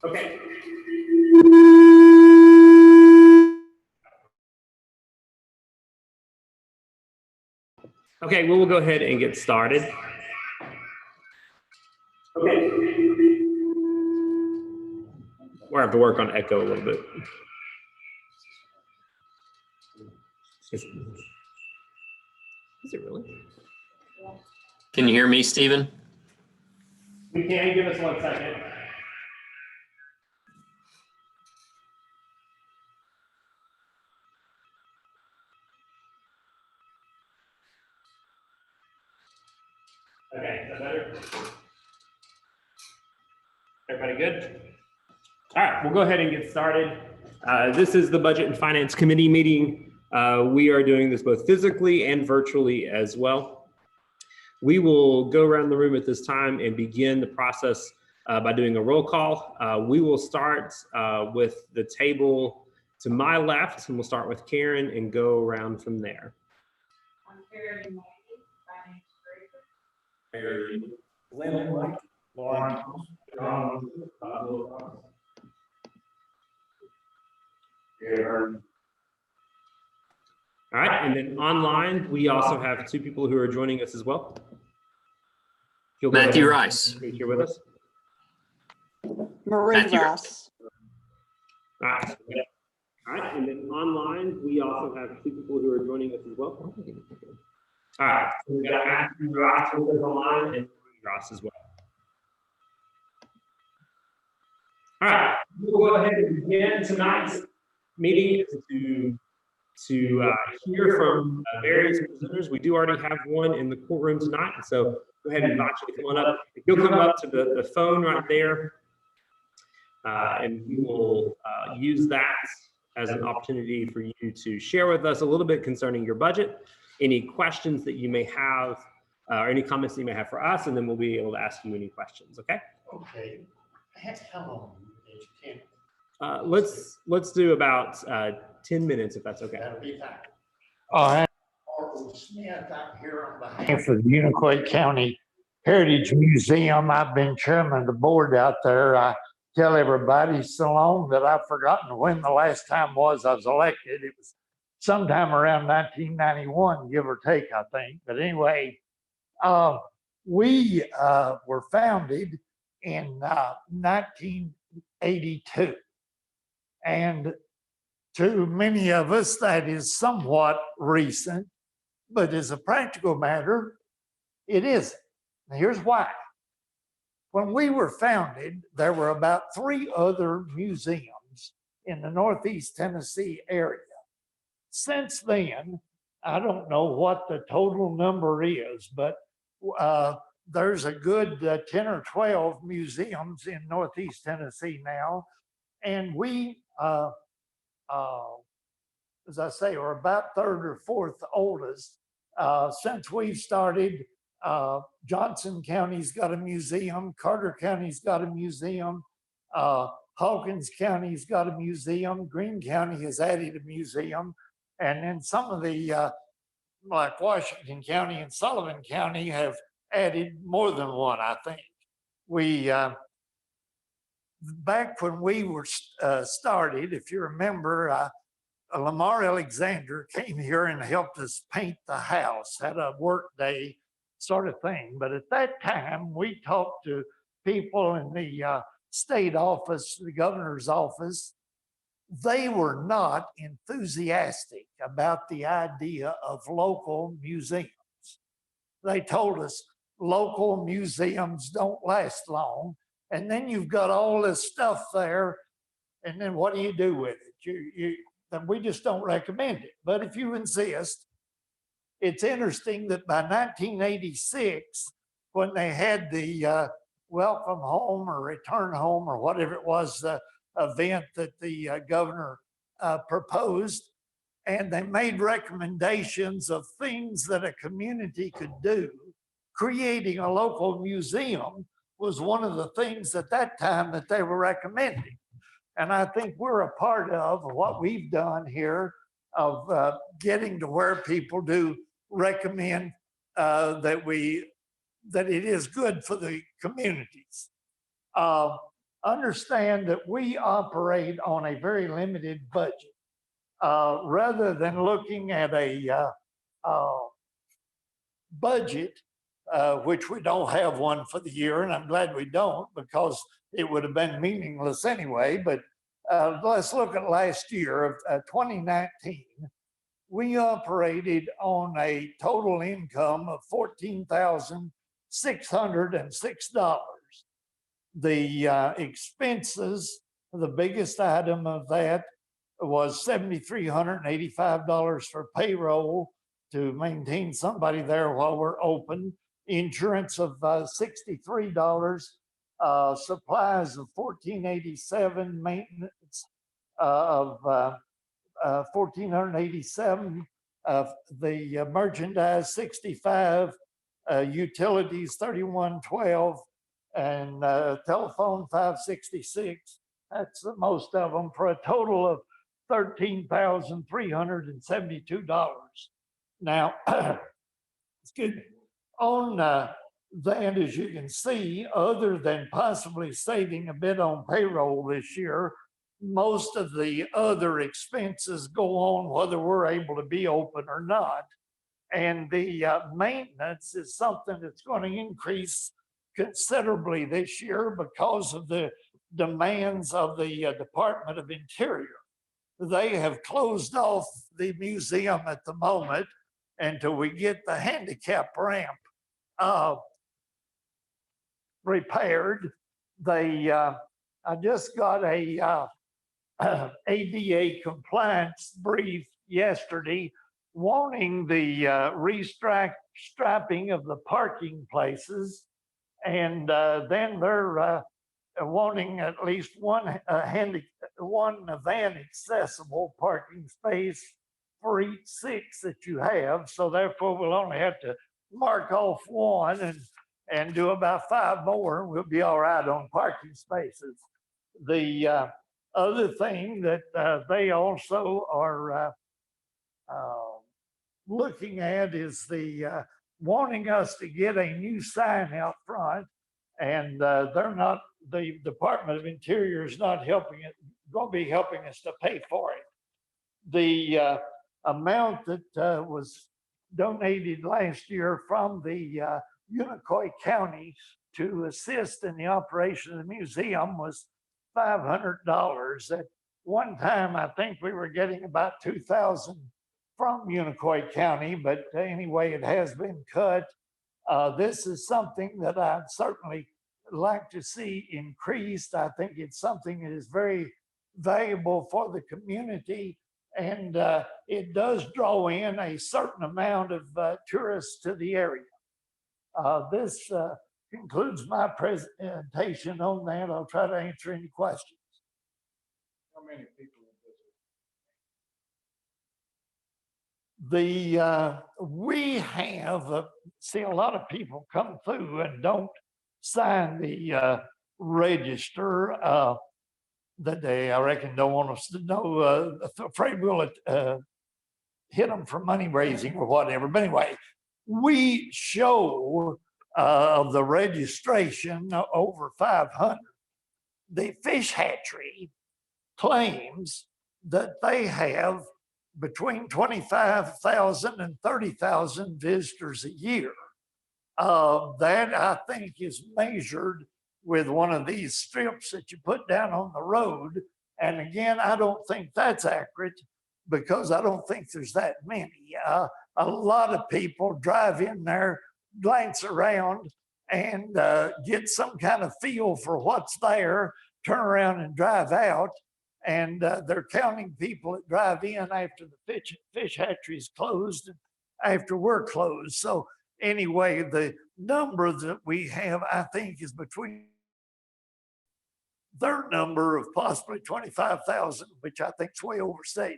Okay. Okay, we'll go ahead and get started. Okay. We'll have to work on echo a little bit. Is it really? Can you hear me, Stephen? We can. Give us 1 second. Okay, is that better? Everybody good? All right, we'll go ahead and get started. This is the Budget and Finance Committee meeting. We are doing this both physically and virtually as well. We will go around the room at this time and begin the process by doing a roll call. We will start with the table to my left, and we'll start with Karen and go around from there. I'm Karen Finance Director. Lauren, all right, and then online, we also have 2 people who are joining us as well. Matthew Rice. Here with us. Marie Rice. All right. All right, and then online, we also have 2 people who are joining us as well. All right, so we've got Matthew Rice with us online and Marie Rice as well. All right, we'll go ahead and begin tonight's meeting to hear from various presenters. We do already have one in the courtroom tonight, so go ahead and invite you to come on up. If you'll come up to the phone right there, and we will use that as an opportunity for you to share with us a little bit concerning your budget, any questions that you may have, or any comments that you may have for us, and then we'll be able to ask you any questions, okay? Okay. How long did you Let's do about 10 minutes, if that's okay. That'll be fine. All right. Arnold Smith, I'm here on behalf of the Unicoi County Heritage Museum. I've been chairman of the board out there. I tell everybody so long that I've forgotten when the last time was I was elected. It was sometime around 1991, give or take, I think. But anyway, we were founded in 1982. And to many of us, that is somewhat recent, but as a practical matter, it isn't. And here's why. When we were founded, there were about 3 other museums in the Northeast Tennessee area. Since then, I don't know what the total number is, but there's a good 10 or 12 museums in Northeast Tennessee now. And we, as I say, are about 3rd or 4th oldest. Since we've started, Johnson County's got a museum, Carter County's got a museum, Hawkins County's got a museum, Greene County has added a museum, and then some of the, like Washington County and Sullivan County have added more than one, I think. We, back when we were started, if you remember, Lamar Alexander came here and helped us paint the house, had a work day sort of thing. But at that time, we talked to people in the state office, the governor's office. They were not enthusiastic about the idea of local museums. They told us local museums don't last long. And then you've got all this stuff there, and then what do you do with it? Then we just don't recommend it. But if you insist, it's interesting that by 1986, when they had the welcome home or return home or whatever it was, the event that the governor proposed, and they made recommendations of things that a community could do, creating a local museum was one of the things at that time that they were recommending. And I think we're a part of what we've done here of getting to where people do recommend that it is good for the communities. understand that we operate on a very limited budget. Rather than looking at a budget, which we don't have one for the year, and I'm glad we don't because it would have been meaningless anyway. But let's look at last year of 2019. We operated on a total income of $14,606. The expenses, the biggest item of that was $7,385 for payroll to maintain somebody there while we're open, insurance of $63, supplies of $1,487, maintenance of $1,487, the merchandise $65, utilities $31.12, and telephone $566. That's the most of them for a total of $13,372. Now, excuse me, on that, as you can see, other than possibly saving a bit on payroll this year, most of the other expenses go on whether we're able to be open or not. And the maintenance is something that's going to increase considerably this year because of the demands of the Department of Interior. They have closed off the museum at the moment until we get the handicap ramp repaired. I just got a ADA compliance brief yesterday wanting the restriping of the parking places, and then they're wanting at least one van accessible parking space for each 6 that you have. So therefore, we'll only have to mark off one and do about 5 more. We'll be all right on parking spaces. The other thing that they also are looking at is the wanting us to get a new sign out front, and they're not. The Department of Interior is not helping it. Going to be helping us to pay for it. The amount that was donated last year from the Unicoi County to assist in the operation of the museum was $500. At one time, I think we were getting about $2,000 from Unicoi County, but anyway, it has been cut. This is something that I'd certainly like to see increased. I think it's something that is very valuable for the community, and it does draw in a certain amount of tourists to the area. This concludes my presentation on that. I'll try to answer any questions. How many people We have see a lot of people come through and don't sign the register that they, I reckon, don't want us to know. Afraid we'll hit them for money raising or whatever. But anyway, we show of the registration over 500. The fish hatchery claims that they have between 25,000 and 30,000 visitors a year. That, I think, is measured with one of these strips that you put down on the road. And again, I don't think that's accurate because I don't think there's that many. A lot of people drive in there, glance around, and get some kind of feel for what's there, turn around and drive out. And they're counting people that drive in after the fish hatchery is closed and after we're closed. So anyway, the number that we have, I think, is between their number of possibly 25,000, which I think is way overstated.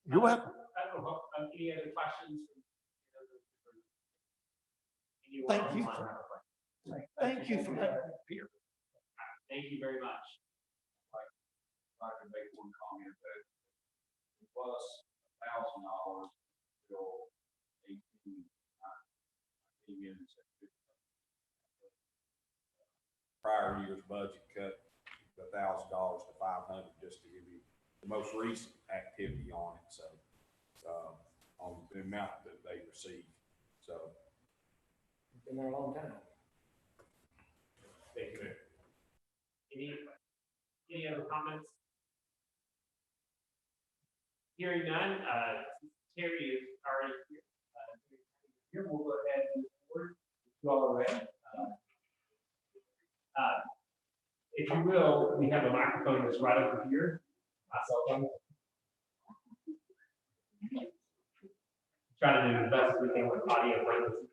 You're welcome. I don't know, any other questions? Thank you. Thank you for having me here. Thank you very much. I can make one comment that it was $1,000 till 18. I came in and said prior year's budget cut $1,000 to 500, just to give you the most recent activity on it, so, on the amount that they received, so. Been there a long time. Thank you. Any other comments? Hearing none, Terry is already here. Here, we'll go ahead and move forward. You all are ready. If you will, we have a microphone that's right over here. My cell phone. Try to do the best we can with audio frequency.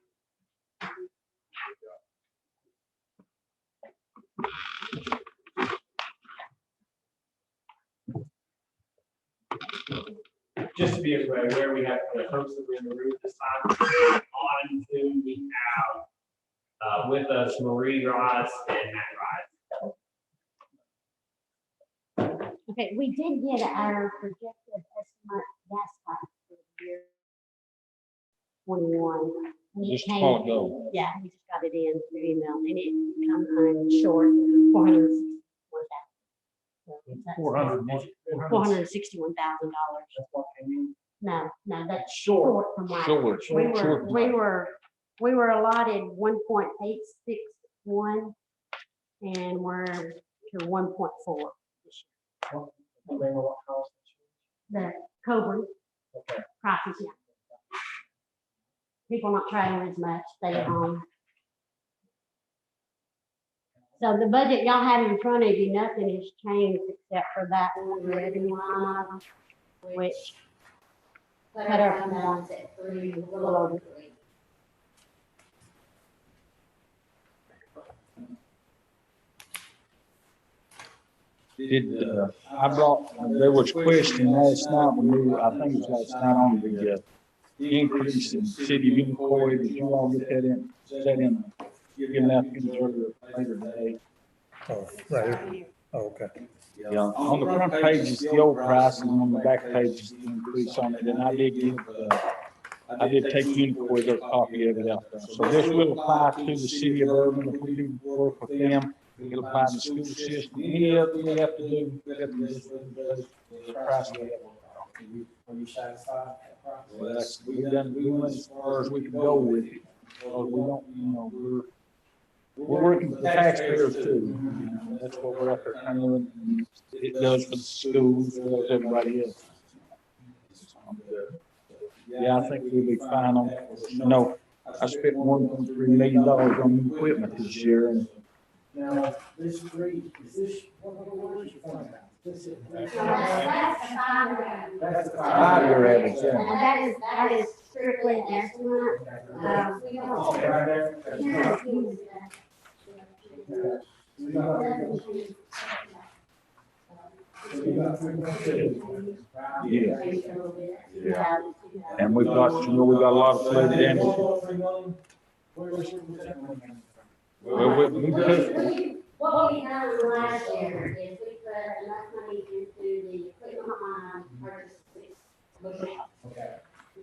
Just to be aware, we have the folks that were in the room this time. On Zoom, we have with us Marie Ross and Matt Rice. Okay, we did get our projected estimate gas price for the year 21. And it Just a came- while ago. Yeah, we just got it in through email and it come in short, 461,000. So that's $461,000. That's what came in. No, that's Short. short from last. Short, year. short. We were allotted 1.861 and we're to 1.4 this year. Remember what cost? The Coburn Okay. prices, yeah. People not traveling as much, stay at home. So the budget y'all have in front of you, nothing has changed except for that one revenue line item, which cut our fund balance at 3, a little over 3. There was question last night when I think it was last night on the increase in city of Unicoi. Did you all get that in? Is that in, giving out later today? Oh, right here. Oh, okay. Yeah, on the front page is the old price and on the back page is the increase on it. And I did give, I did take Unicoi their copy of it out there. So this will apply to the city of Urban if we do work with them. It'll apply to the school system. Any other we have to do, we have to just the price we have. Are you satisfied? Well, that's, we went as far as we can go with it. Because we don't, we're working with the taxpayers too. That's what we're up there kind of doing. And it does for the schools, it does everybody else. Yeah, I think we'll be fine on that. No, I spent $1.3 million on equipment this year and Now, this three, is this, where's your fund balance? This is- That's the 5 That's the 5-year average, yeah. And that is strictly an estimate. We don't. Okay, right there. That's- Yeah, use We got- we got 3.2, right? Yeah. that. Yeah. And we've got, we got a lot of flood damage. 3 million? Where's your percent? Well, we took, What we done last year is we put enough money into the equipment line, purchase 6 bushels. Okay.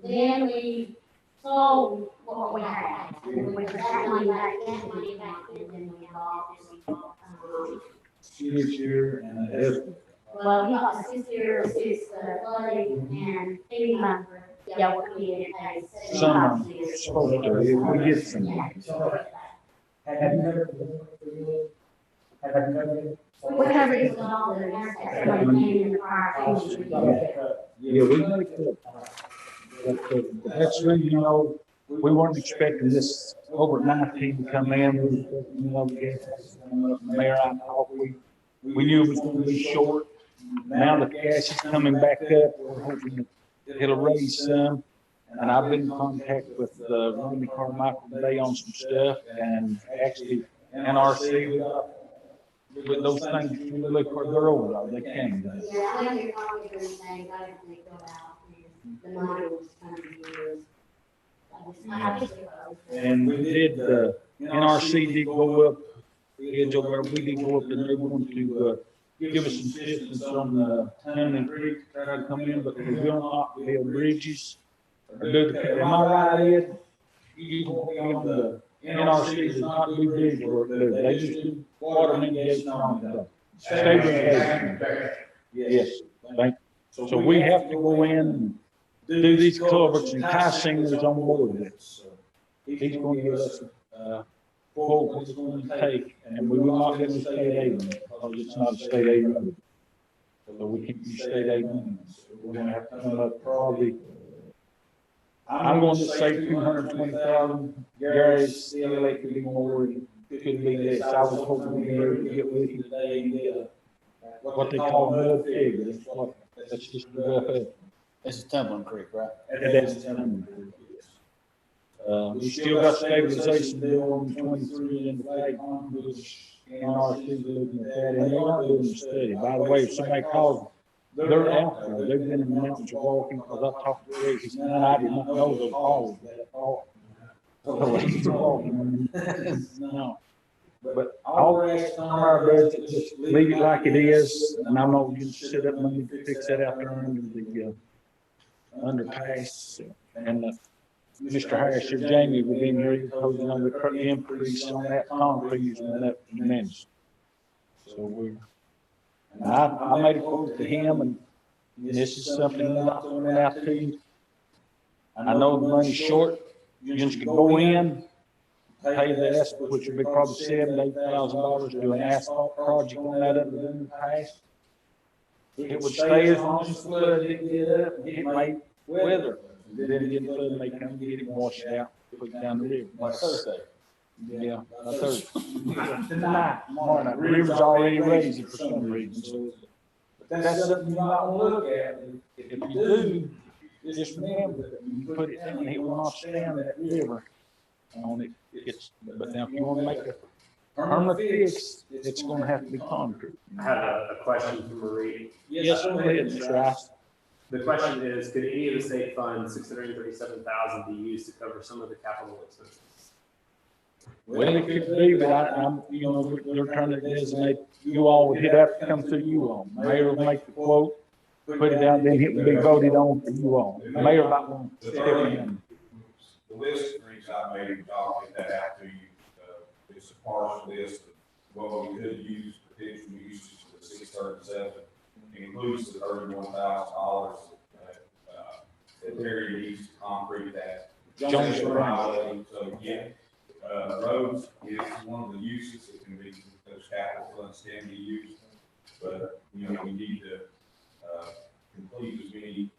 Then we sold what we had. And we put that money back in, then we bought, this year and this, well, he got 6 years, is flooding and FEMA, yeah, what we had paid. some of them supposed to, if we get some. Have you ever? Have you ever? We covered it with all the aircraft, money came in the prior FEMA. Yeah, we make it. But that's really, we weren't expecting this over 19 to come in, the mayor, I thought we knew it was gonna be short. Now the cash is coming back up, we're hoping it'll raise some. And I've been in contact with, Randy Carmichael today on some stuff and actually NRC, with those things, really, they're over, they came. Yeah, I know you're talking everything, got everything filled out, and the money was gonna be used. I think it was. And we did, NRC did go up, we did go up and they want to, give us some assistance on the Tunnel Creek, try to come in, but we will not build bridges. Or do the, am I right, Ed? You go on the NRC does not do bridge work, do they? They just do water mitigation on the stabilization. Yes, thank you. So we have to go in and do these culverts, and Ty Singer's on board with it. He's going to give us quote what it's going to take, and we will not get the state aid on it, because it's not a state aid road. So we keep the state aid on it. So we're going to have to come up probably, I'm going to say 220,000. Gary's still, it could be more, it could be less. I was hoping we'd be able to get with you today and get what they call a mud figure. That's just a rough estimate. This is Tumbling Creek, right? That's Tumbling Creek. We still got stabilization bill on 23 in the flag pond, which NRC's looking at that, and they are doing a study. By the way, if somebody calls, they're out there. They've been in the mountains walking, because I've talked to Rick. He said, I did not know those falls that tall. So he's walking. No. But all we're asking on our budget, just leave it like it is, and I'm not going to sit up and fix that out there under the underpass. And Mr. Harris or Jamie will be in here, because the increase on that concrete is went up tremendously. So I made a quote to him, and this is something we're not throwing out to you. I know the money's short. You just can go in, pay the estimate, which would be probably $7,000-8,000, do an asphalt project on that under the underpass. It would stay as long as the flood didn't get up, it might weather. Then get flood, and they come and get it washed out, put it down the river. Like Thursday. Yeah, Thursday. Tonight, tomorrow night. The river's already raised for some reason, so. But that's something you might want to look at. If you do, just remember that when you put it down, it will not stand that river on it. But now if you want to make a permanent fix, it's going to have to be concrete. I have a question for Marie. Yes, go ahead, Mr. Rice. The question is, could any of the state funds, $637,000, be used to cover some of the capital expenses? Well, it could be, but I'm, they're trying to designate you all, would have to come through you all. Mayor will make the quote, put it out, then it will be voted on for you all. The mayor might want to step in. The list of things I made, I'll get that out to you. It's a partial list of what we could use, potential uses for the 637. It includes the $31,000 that Terry needs to concrete that. Jones Highway. So, yeah, roads is one of the uses that can be, those capital funds can be used. But, we need to complete as many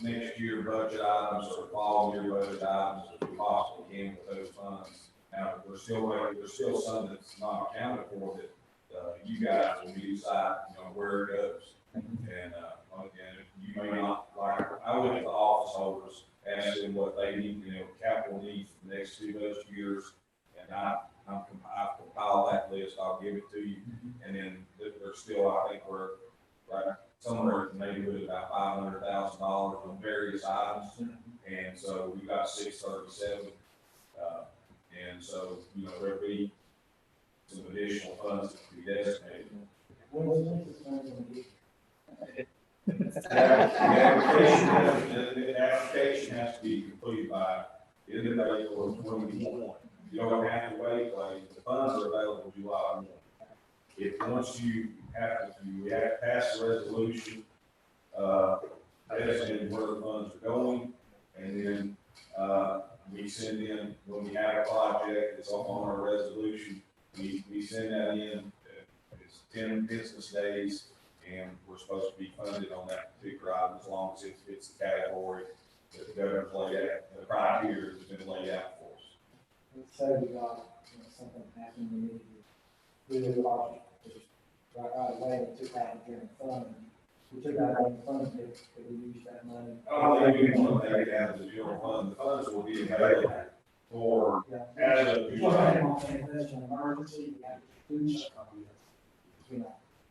next year budget items or following year budget items as we possibly can with those funds. Now, there's still some that's not accounted for that you guys will decide, where it goes. And again, you may not, like, I went to the office holders, asked them what they need, capital needs for the next 2 budget years. And I've compiled that list, I'll give it to you. And then there's still, I think we're right somewhere in the neighborhood about $500,000 on various items. And so we've got 637. And so, there'll be some additional funds that can be designated. The application has to be completed by the end of April 2021. You don't have to wait, the funds are available July 1. If once you have to pass a resolution, designating where the funds are going, and then we send in, when we have a project that's on our resolution, we send that in, it's 10 business days, and we're supposed to be funded on that particular item as long as it fits the category that the governor's laid out, the criteria has been laid out for us. Let's say we got, something happened, we need to do the project, just right away, we took out the fund. We took out the fund, if we use that money. I don't think we want to take it out of the general fund, the funds will be available for, as of July. That's an emergency, we have to do something.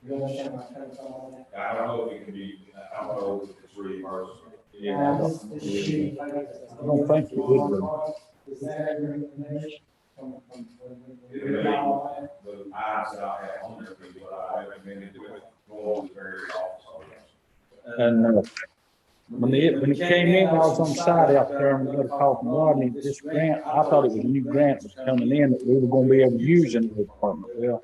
You understand my kind of on that? I don't know if it can be, I don't know if it's really emergency. Yeah, this sheet, I don't think it would be. Is that your information? From The items that I have on there, what I recommended doing, going to the various office holders. And when it came in, I was on site out there and we got a call from Rodney. This grant, I thought it was a new grant was coming in that we were gonna be able to use in the department. Well,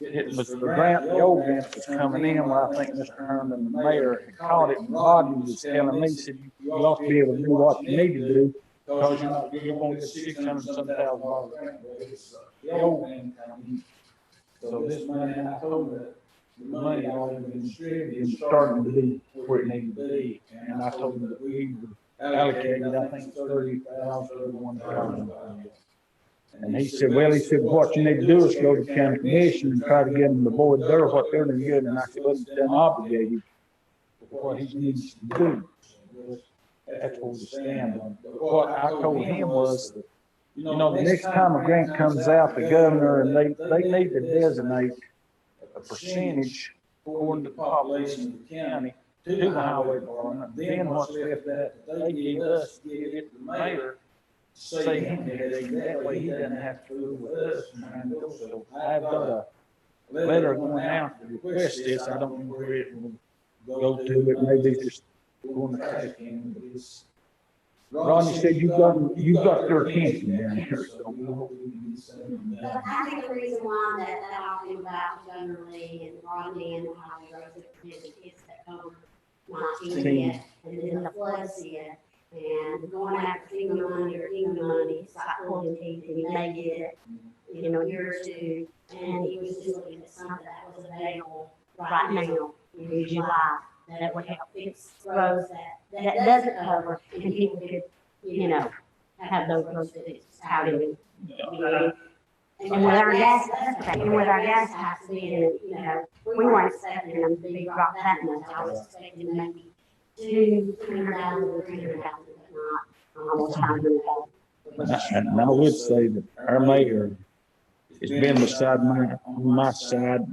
it was the grant, the old grant was coming in where I think Mr. Herman, the mayor, had caught it. And Rodney was telling me, he said, you ought to be able to do what you need to do because you're gonna get $600,000 grant. It's the old grant coming. So this money, and I told her, the money already been distributed and starting to be where it needed to be. And I told them that we allocated, I think, 30,000, 31,000. And he said, well, what you need to do is go to the county commission and try to get them to board there what they're doing good. And I said, well, then obligated for what he needs to do. That's what we stand on. But what I told him was, that, the next time a grant comes out, the governor, and they need to designate a percentage according to the population of the county to the highway department. Then what's left that they give us, give it to the mayor, say he did that way he doesn't have to do with us. And so I've got a letter going out to request this. I don't know where it will go to. It may be just going to trash can, but it's. Rodney said you got their attention down here, so we hope we can get something But done. I think the reason why that all came about Governor Lee and Rodney and the Highway Road Superintendent is that over 19 hit, and then the floods hit, and going after FEMA money or FEMA money, it's like pulling teeth, and you may get it, a year or two, and he was just looking at something that was available right now in July that would help fix roads that doesn't cover, and people could, have those roads fixed out in, and with our gas, and with our gas tax being, we weren't expecting them to be dropped that much. I was expecting maybe 200,000 or 300,000, but not almost 500,000. And I would say that our mayor has been beside on my side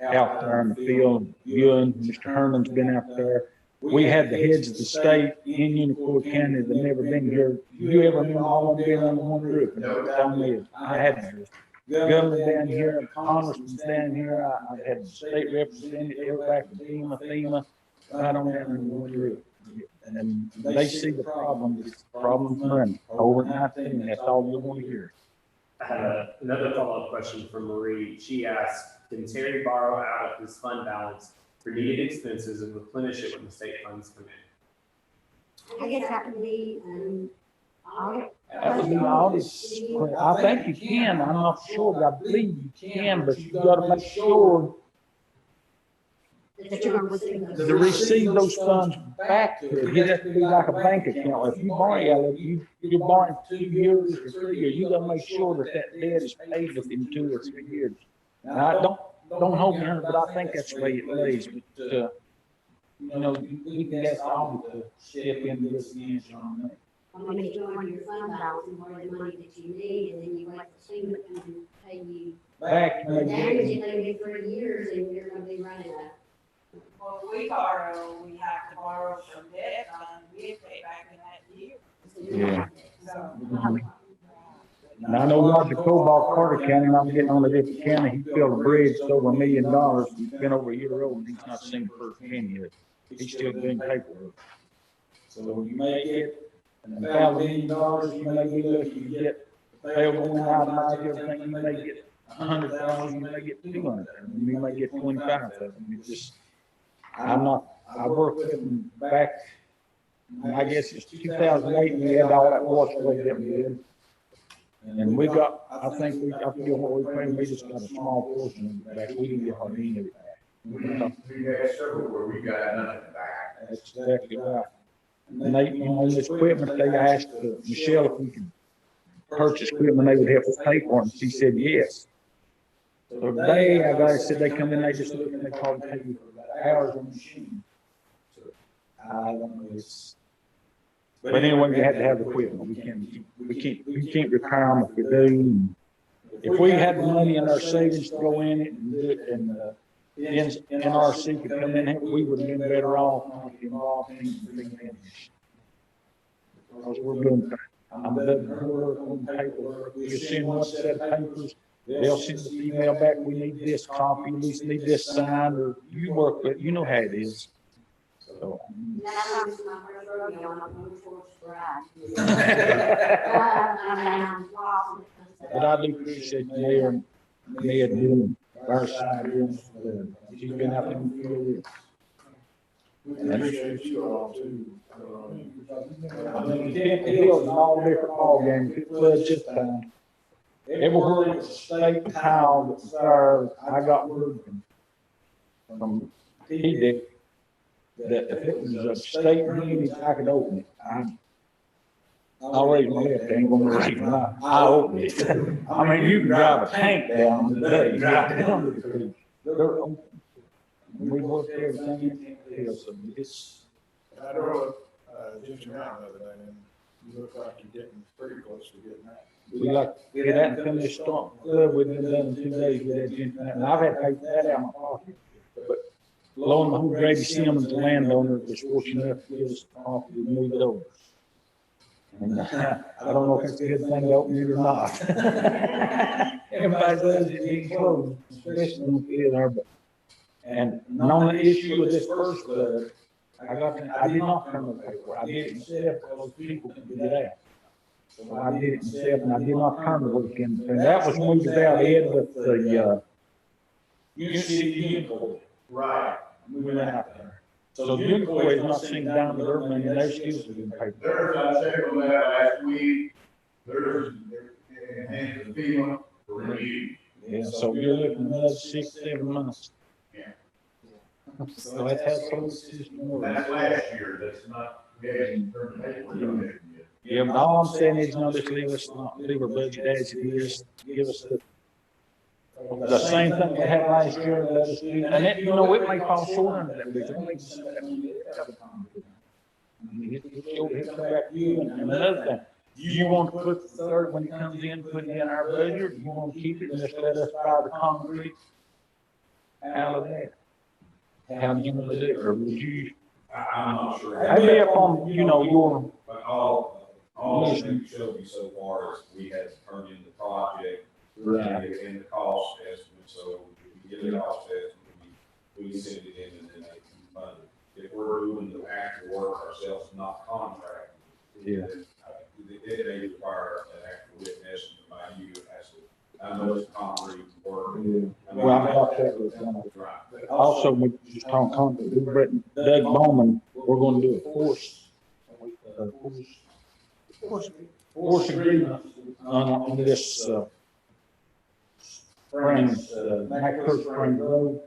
out there in the field. You and Mr. Herman's been out there. We had the heads of the state in Unicoi County that never been here. You ever remember all of them being on one roof? Tell me, I had governor down here, congressman's down here. I had state representative, everybody from FEMA, right on down in one roof. And they see the problem. It's the problem's money. Over 19, that's all you want to hear. I have another follow-up question from Marie. She asked, can Terry borrow out of his fund balance for needed expenses and replenish it when the state funds come in? I guess that would be, audit. That would be audit. I think you can. I'm not sure, but I believe you can, but you gotta make sure That you're gonna receive those. to receive those funds back to it. It has to be like a bank account. If you borrow, you're borrowing 2 years or 3 years, you gotta make sure that debt is paid within 2 or 3 years. Now, don't hold me on it, but I think that's the way it lays. But, we can ask audit to step into this and answer on that. When you go on your fund balance and borrow the money that you need, and then you wait to see what can pay you. Back, The damage is gonna be 3 years, and you're gonna be running a. Well, if we borrow, we have to borrow from debt fund, we have to pay back in that year. Yeah. So, And I know Roger Cobalt, Carter County, and I'm getting on a different county, he built a bridge, it's over $1 million. He's been over a year old, and he's not seen the first penny yet. He's still doing paperwork. So you may get $1,000 million, you may be lucky to get, they'll go out and buy everything, you may get 100,000, you may get 200,000, you may get 25,000. It's just, I worked with them back, I guess it's 2008, and we had all that washed that we did. And we got, I forget what we paid, we just got a small portion of it back, we didn't get hardly any of it back. We had several where we got nothing back. That's exactly right. And they, on this equipment, they asked Michelle if we could purchase equipment, they would help us pay for it, and she said yes. So today, I guys said they come in, they just look and they probably pay you for hours on the machine. So I don't know, but anyway, we had to have equipment. We can't repair them if we do. If we had the money in our savings to go in it and do it, and NRC could come in, we would have been better off not involved in the big damage. Because we're doing, I'm doing work on paperwork. We send one set of papers, they'll send the email back, we need this copy, we need this signed, or you work with, you know how it is. So, That's my first rodeo, and I'm going towards the ride. I'm lost. but I do appreciate Mayor and Ned doing our side doing, she's been out there in the field. We appreciate you all too. I mean, Temple Hill's an all different ball game. It was just time. Everywhere it was state tile that was there, I got word from T-Dick that if it was a state meeting, I could open it. I'll raise my left, ain't gonna raise my, I open it. I mean, you can drive a tank down today, drive down to the creek. They're open. We worked everything in Temple Hill, so it's, I drove Egyptian Mountain the other day, and you look like you're getting pretty close to getting that. we like, get out and finish storm club, we've been done in 2 days with that gym, and I've had to take that out of my pocket. But lo and behold, Grady Simmons, the landowner, was fortunate enough to give us the offer to move it over. And I don't know if it's a good thing to open it or not. Everybody says it's being closed, especially when we get there, but. And on the issue with this first flood, I did not turn the paper. I did it myself because people couldn't get out. So I did it myself and I did not turn the weekend. And that was when we was out Ed with the, Unicoi. Right. We went out there. So Unicoi is not seeing down to their money and they're still getting paper. There's, I checked on that last week, there's enhanced FEMA for review. Yeah, so you're looking at another 6, 7 months. Yeah. So that's how the whole system works. That's last year, that's not, we haven't turned the paper yet. Yeah, but all I'm saying is, just leave our budget as it is, give us the same thing we had last year, let us do, and it, it may fall short under that, but it may just. He'll come back to you, and another thing, do you want to put the third when it comes in, put it in our budget, or do you want to keep it and just let us buy the concrete out of that? How do you want to do it, or would you? I'm not sure. I'd be up on, your. But all the things you showed me so far is we had to turn in the project. Right. And the cost estimate, so if we get the cost estimate, we send it in and then they can fund it. If we're doing the actual work ourselves, not contracting. Yeah. Then, it may require an actual written estimate by you as to how much concrete work. Well, I thought that was, Right. also, we just talking concrete, we Doug Bowman, we're gonna do a force agreement on this, Springs, McCurry Spring Road.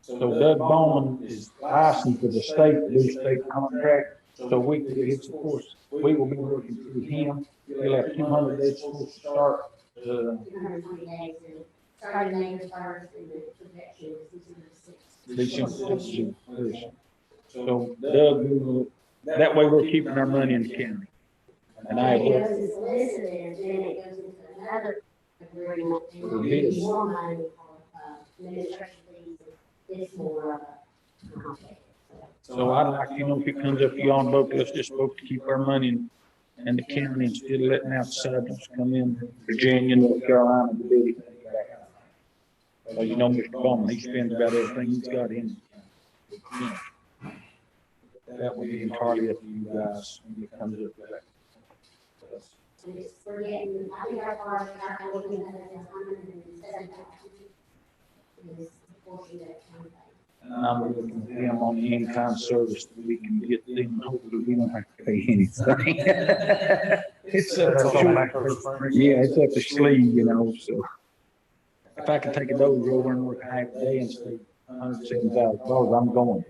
So Doug Bowman is licensed with the state to do state contract, so it's of course, we will be working through him. He'll have 200 days to start, 220 days, and starting May 1st, and the projection is December 6th. So Doug, that way we're keeping our money in the county. And I It will. goes into solicitor, and then it goes into another agreement, and For you get bids. more money for, administration fees, and it's more of a complicated. So I'd like, if it comes up to you on both, let's just vote to keep our money in the county instead of letting outside us come in, Virginia, North Carolina, to do it. Well, Mr. Bowman, he spends about everything he's got in. That would be entirely up to you guys when it comes up to that. And it's, we're getting, I think our car, we're looking at it as 107,000. Is the portion that comes out. And I'm looking at them on the in-kind service that we can get them, hopefully we don't have to pay anything. It's yeah, it's up the sleeve, so. If I can take a dozer over and work a half a day and save $107,000, I'm going.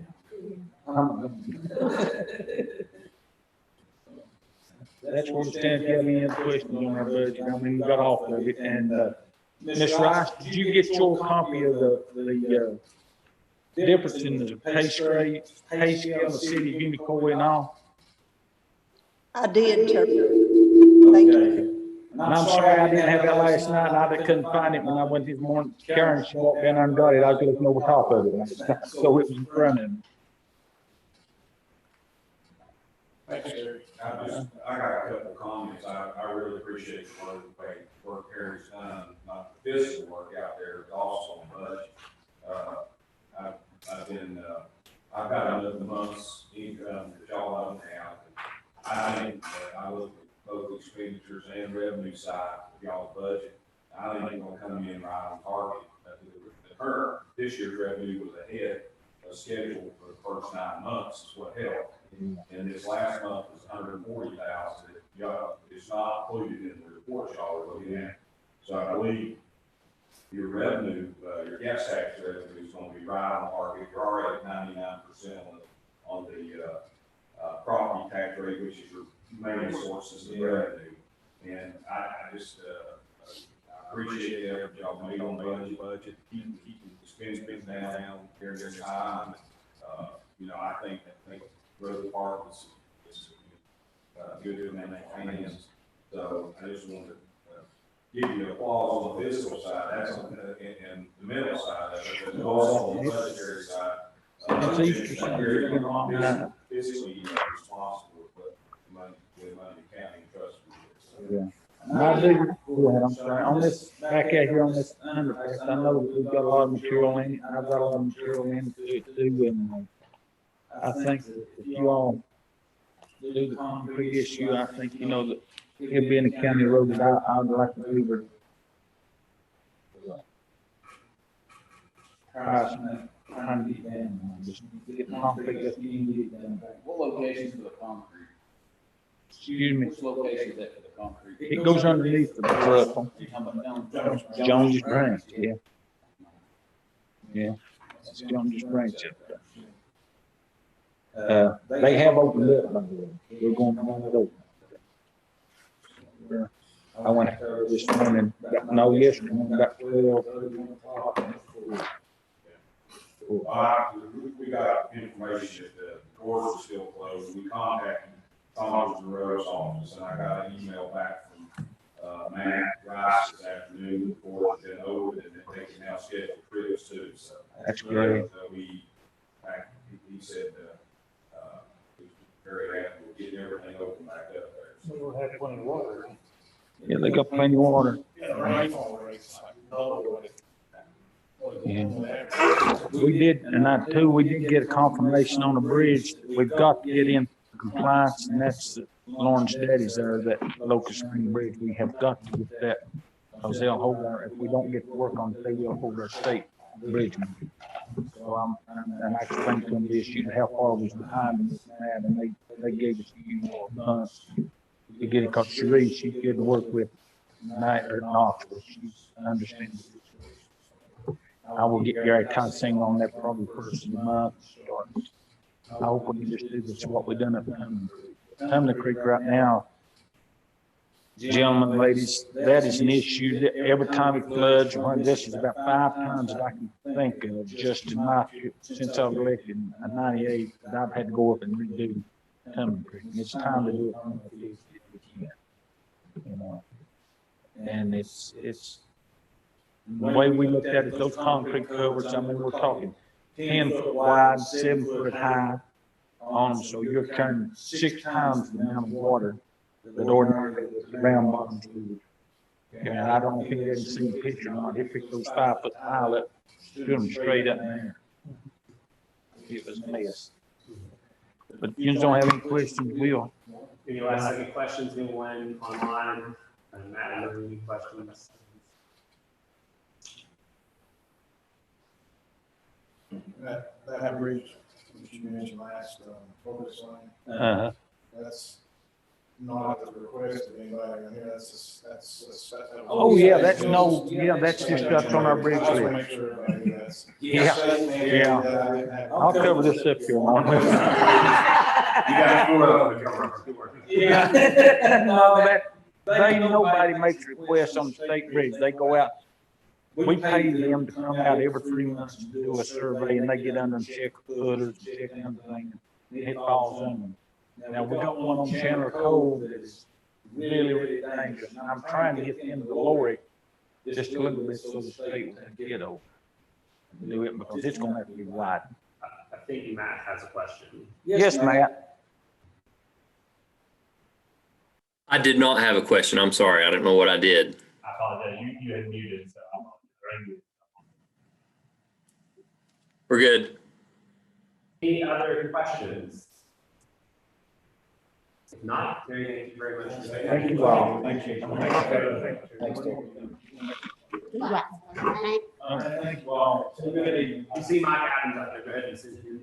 That's where we stand. If you have any other questions on our budget, we got off of it. And, Ms. Rice, did you get your copy of the difference in the pay scale, the city of Unicoi and all? I did, Terry. Thank you. And I'm sorry I didn't have that last night, and I couldn't find it when I went this morning. Karen, she walked down there and got it. I was looking over top of it last night, so it was in front of me. Thanks, Terry. I got a couple of comments. I really appreciate the work Harry's done, not the physical work out there, but also on budget. I've got another month's income side of y'all's budget. I think you're gonna come in right on target. The current, this year's revenue was ahead of schedule for the first 9 months, is what helped. And this last month was 140,000. Y'all, it's not included in the report y'all are looking at. So I believe your revenue, your gas tax revenue is gonna be right on target. You're already at 99% on the property tax rate, which is your main sources of revenue. And I just, I appreciate the effort y'all made on the budget, keeping the spending down during this time. You know, I think road department is good in their hands. So I just wanted to give you applause on the fiscal side, that's on and the mental side of it, but also on the budgetary side. It's easy to say, you know, Fiscally responsible, but money county trust. yeah. I do, go ahead, I'm sorry, on this, back out here on this underpass, I know that we've got a lot of material in it, I've got a lot of material in it too, and I think that if you all do the concrete issue, I think, you know, that it being a county road that I'd like to do with trying to get down, just get concrete, just get it done. What locations for the concrete? Excuse me, Which location is that for the concrete? it goes underneath the truck, You talking about down Jones's Branch, yeah. Yeah, it's Jones's Branch up there. They have opened up, by the way. We're going to run it open. Yeah. I went out there this morning, yesterday, about 12. We got information that the doors are still closed. We contacted Thomas Monroe's office, and I got an email back from Matt Rice this afternoon. The doors have been open, and they can now schedule trips too. So That's great. He said he's very happy with getting everything open back up there. So We'll have plenty of water. Yeah, they got plenty of water. Yeah. We did, and I too, we did get a confirmation on the bridge. We've got to get in compliance, and that's Lauren's daddy's there, that Locust Spring Bridge. We have got to get that, because they'll hold our, if we don't get to work on it, they will hold our state bridge. So and I explained to them the issue, how far was behind and this and that, and they gave us a few months to get it, because she could work with Knoxville. She's understands. I will get Gary Consing on that probably first of the month. I hope we can just do this, what we've done at Tumney Creek right now. Gentlemen, ladies, that is an issue that every time it floods, this is about 5 times that I can think of, just in my, since I was elected in '98, that I've had to go up and redo Tumney Creek. And it's time to do it. You know, and it's the way we looked at it, those concrete covers, I mean, we're talking 10 foot wide, 7 foot high on them, so you're carrying 6 times the amount of water that ordinarily the ground bottoms would. And I don't think they can see the picture on it. It picked those 5 foot tile up, stood them straight up in there. It was a mess. But if you don't have any questions, we'll. Any last second questions, anyone online? And Matt, any questions? That bridge, which you mentioned last, focus line, that's not at the request of anybody in here, that's. Oh, yeah, that's just us on our bridge Just list. make sure everybody knew that's. Yeah. I'll cover this up here, Mark. You got 4 of them to cover up. Yeah. No, nobody makes requests on the state bridge. They go out. We pay them to come out every 3 months to do a survey, and they get under and check footers, check everything. It falls on them. Now, we got one on Chandler Cove that is really, really dangerous. And I'm trying to get them to lower it just a little bit so the state will get over and do it, because it's going to have to be wide. I think Matt has a question. Yes, Matt. I did not have a question. I'm sorry. I don't know what I did. I apologize. You had muted, so I'm We're good. Any other questions? If not, Terry, thank you very much. Thank you all. Thank you. Thanks, Terry. You're welcome. Thanks. All right, thank you all. So good evening. You see Mike Adams up there, go ahead and send him in.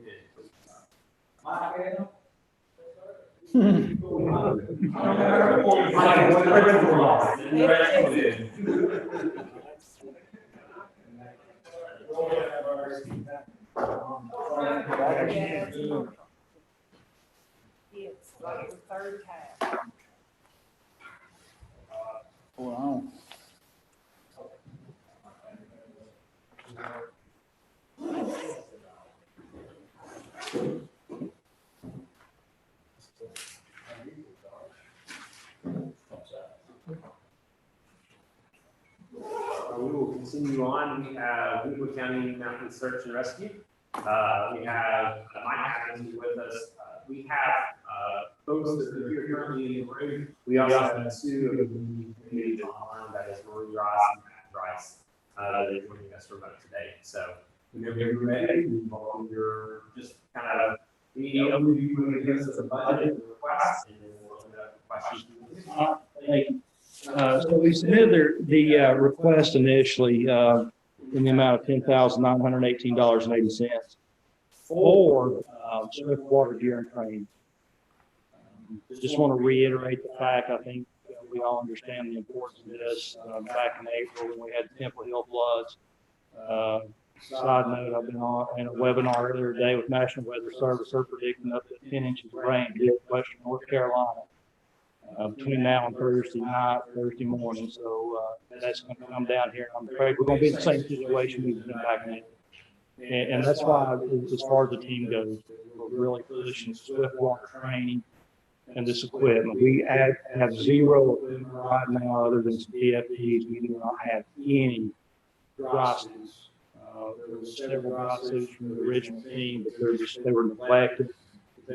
It's like the third time. Hold on. We will continue on. We have Unicoi County Mountain Search and Rescue. We have Mike Adams with us. We have folks that are here currently in the room. We also have two of the community online, that is Marie Rice and Matt Rice, that is joining us remote today. So whenever you're ready, we welcome your just kind of the overview, when it gives us a budget request, and then we'll open it up for questions. Thank you. So we submitted the request initially in the amount of $10,918.80 for swiftwater gear and training. Just want to reiterate the fact, I think we all understand the importance of this. Back in April when we had Temple Hill floods. Side note, I've been on in a webinar earlier today with National Weather Service. They're predicting up to 10 inches of rain in western North Carolina between now and Thursday night, Thursday morning. So that's going to come down here. I'm afraid we're going to be in the same situation we've been back in. And that's why, as far as the team goes, we're really pushing swiftwater training and this equipment. We have zero equipment right now other than some PFDs. We do not have any dry suits. There were several dry suits from the original team, but they were neglected.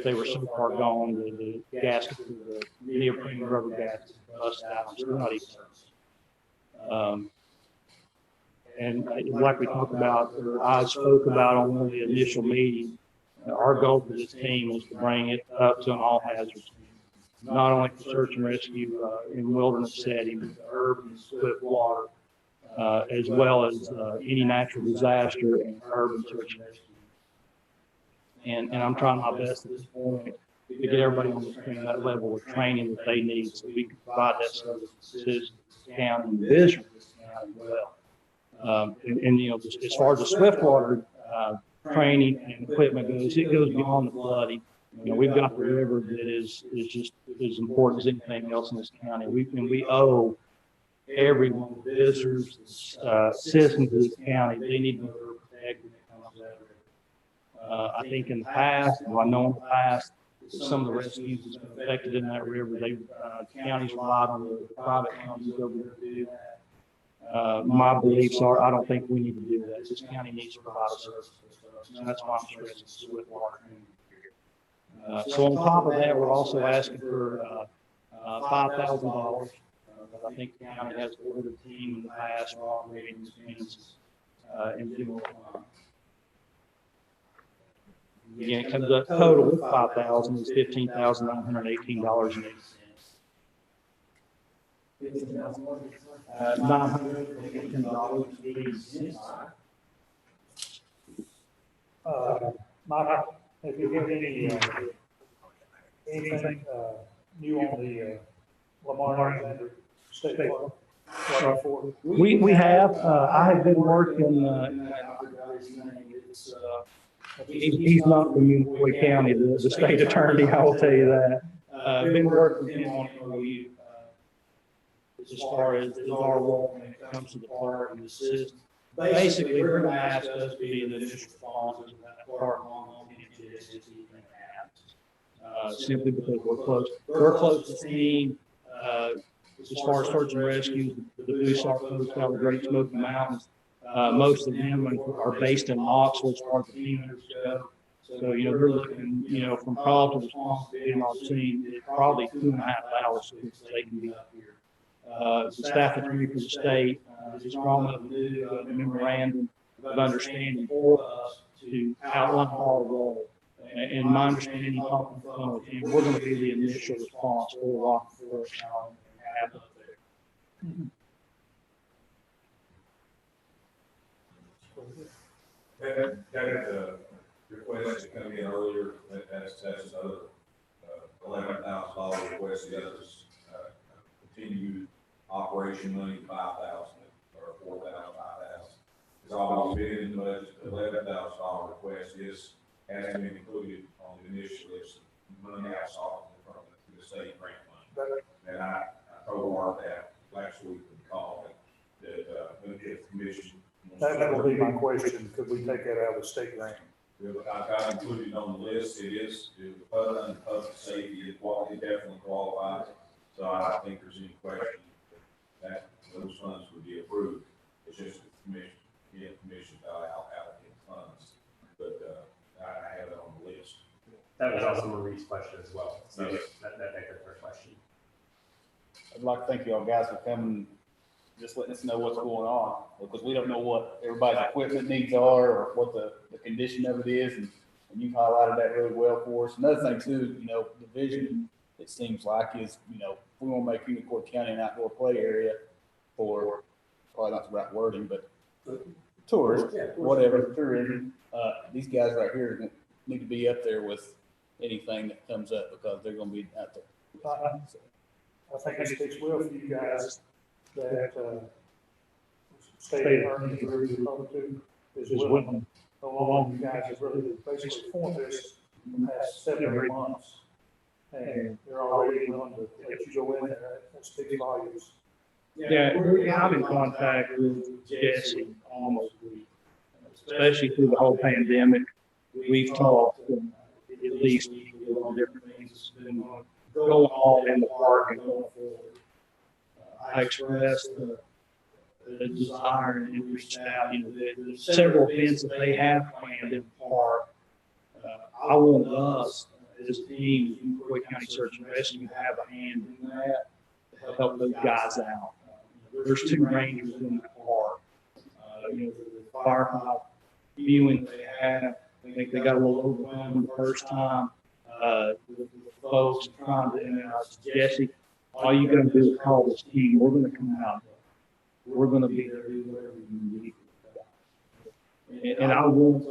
They were so far gone, the gaskets, the neoprene rubber gaskets busted out. So they're not even serviced. And like we talked about, or I spoke about on one of the initial meetings, our goal for this team is to bring it up to an all hazards, not only for search and rescue in wilderness setting, but urban swift water, as well as any natural disaster and urban search and rescue. And I'm trying my best at this point to get everybody on that level of training that they need so we can provide that service to citizens, county, and visitors as well. And you know, just as far as the swiftwater training and equipment goes, it goes beyond the flooding. You know, we've got the river that is just as important as anything else in this county. We owe everyone, the visitors, citizens of this county, they need to know they're protected. I think in the past, well, I know in the past, some of the rescues that's been affected in that river, counties relied on the private counties over there to do that. My beliefs are, I don't think we need to do that. This county needs to provide a service. And that's why I'm stressing swiftwater. So on top of that, we're also asking for $5,000. I think the county has ordered a team in the past for operating these fences and doing again, it comes up total with $5,000 is $15,918.80. $918.80. Mike, if you have anything new on the Lamar State Park? We have. I have been working. He's not from Unicoi County, the state attorney. I will tell you that. I've been working with him on MOU as far as our role when it comes to the park and the system. Basically, they're going to ask us to be the initial sponsors of that park along simply because we're close. We're close to team. As far as search and rescue, the Bussard folks out of the Great Smoky Mountains, most of them are based in Knoxville as far as the team members go. So, you know, they're looking, you know, from call to response to being on the team, it's probably 2.5 hours since they can be up here. The staff attorney for the state is drawn up a new memorandum of understanding for us to outline our role. And my understanding, talking on the phone with him, we're gonna be the initial response for walking first now and have up there. That request that come in earlier, that's another $11,000 request. The others continued operation money, 5,000 or 4,000, 5,000. It's always been in the budget. The $11,000 request has been included on the initial list. Money outside from the state grant money. And I told Mark that last week when we called that the commission. That will be my question. Could we take that out of the state grant? I've got included on the list. It is under public safety. It definitely qualifies. So I don't think there's any question that those funds would be approved. It's just the commission to allocate funds. But I have it on the list. That was also Marie's question as well. So that begs her question. I'd like to thank you all guys for coming, just letting us know what's going on, because we don't know what everybody's equipment needs are or what the condition of it is, and you've highlighted that really well for us. Another thing too, the vision, it seems like, is, we want to make Unicoi County an outdoor play area for, probably not the right wording, but tourists, whatever, tourism. These guys right here need to be up there with anything that comes up, because they're going to be out there. I think it speaks well for you guys that state attorney agrees with public to is willing. Along you guys have really basically formed this in the past 7 or 8 months. And they're already willing to let you go in there. That speaks volumes. Yeah, I'm in contact with Jesse almost weekly, especially through the whole pandemic. We've talked at least on different things that's been going on in the park and going forward. I expressed the desire and reached out. There's several events that they have planned in the park. I want us as a team, Unicoi County Search and Rescue, to have a hand in that to help those guys out. There's 2 rangers in the park. The firefight viewing they have, I think they got a little overwhelmed the first time. The folks trying to, and I said, Jesse, all you got to do is call this team. We're going to come out. We're going to be there to do whatever you need. And I want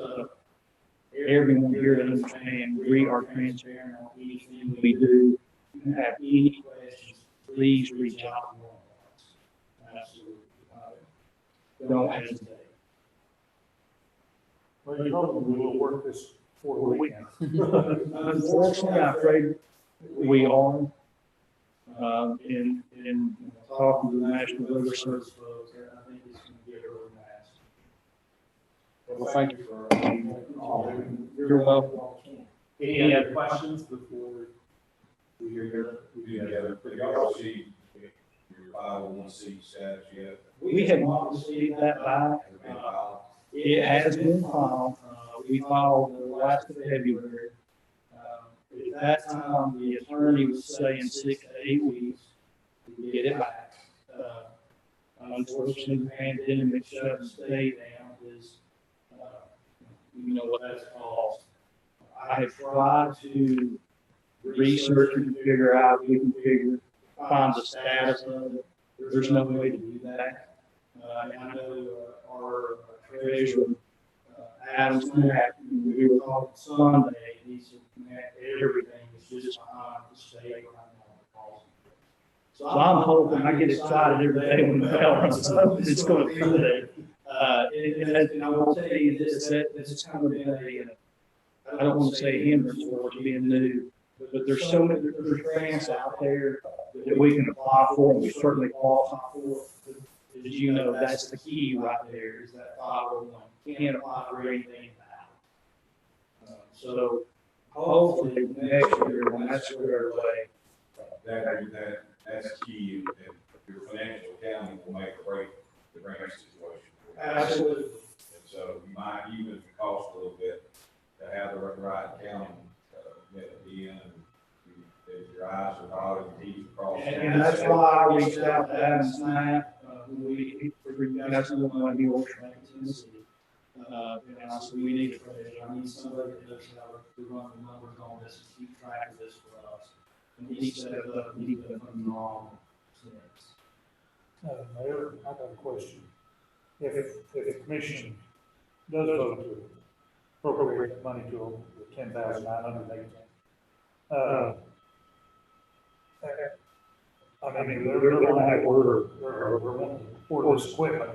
everyone here to understand we are transparent on anything we do. If you have any questions, please reach out to one of us. Absolutely. Don't hesitate. Well, you probably will work this for the weekend. Unfortunately, I'm afraid we are. In talking to the National Weather Service folks, I think it's going to get really nice. Well, thank you for you're welcome. Any other questions before we hear But y'all see your 501c status yet? We have not received that back. It has been filed. We filed the last of February. At that time, the attorney was saying 6 to 8 weeks to get it back. Unfortunately, the pandemic shut the state down. You know what that's caused. I have tried to research and figure out if we can find the status of it. There's no way to do that. I know our treasurer, Adam Snack, we were talking Sunday, and he said, Matt, everything is just behind the state right now. So I'm hoping, I get excited every day when the bell runs up, it's going to be there. And I will tell you this, it's kind of been I don't want to say a hindrance for it being new, but there's so many, there's grants out there that we can apply for, and we certainly qualify for. As you know, that's the key right there, is that 501. You can't apply for anything now. So hopefully next year, when that's squared away. That's key, and your financial accounting will make or break the grant situation. Absolutely. And so you might, even if it costs a little bit, to have the right accounting, at the end, your eyes are dotted and T's are crossed. And that's why I reached out to Adam Snack. That's the one he works in Tennessee. And I said, we need a treasurer. I need somebody that knows how to run the numbers on this and keep track of this for us. And he stepped up and he's been from wrong since. Mayor, I got a question. If the commission does vote to appropriate money to the 10,918, I mean, they're gonna have order this equipment.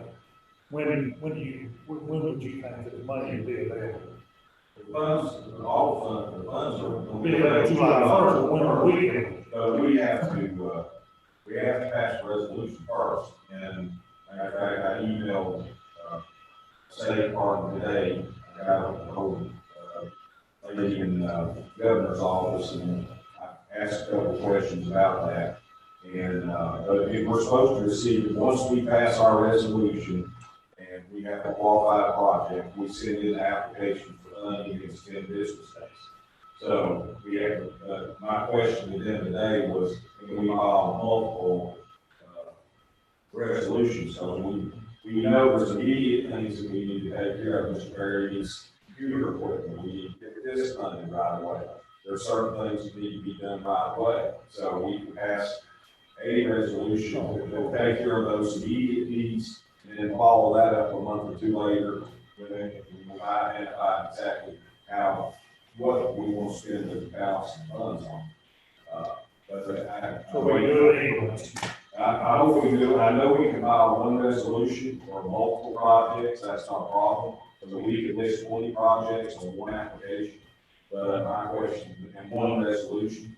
When would you think that the money would be available? Funds, all funds, the funds are. Be available July 1st, when we can. So we have to pass a resolution first, and matter of fact, I emailed, State Department today, I got a hold of, lady in, governor's office, and I asked a couple questions about that. And, but we're supposed to receive it once we pass our resolution, and we have a qualified project, we send in the application for funding in 10 business days. So we have, my question to them today was, can we file multiple, resolutions? So we know there's immediate things that we need to take care of. Mr. Perry needs computer equipment. We need to get this funded right away. There are certain things that need to be done right away. So we can pass a resolution that will take care of those immediate needs and then follow that up a month or two later when we've identified exactly what we want to spend the balance of funds on. I hope we do. I know we can file one resolution or multiple projects. That's not a problem. So we can list 20 projects on one application. But my question, and one resolution.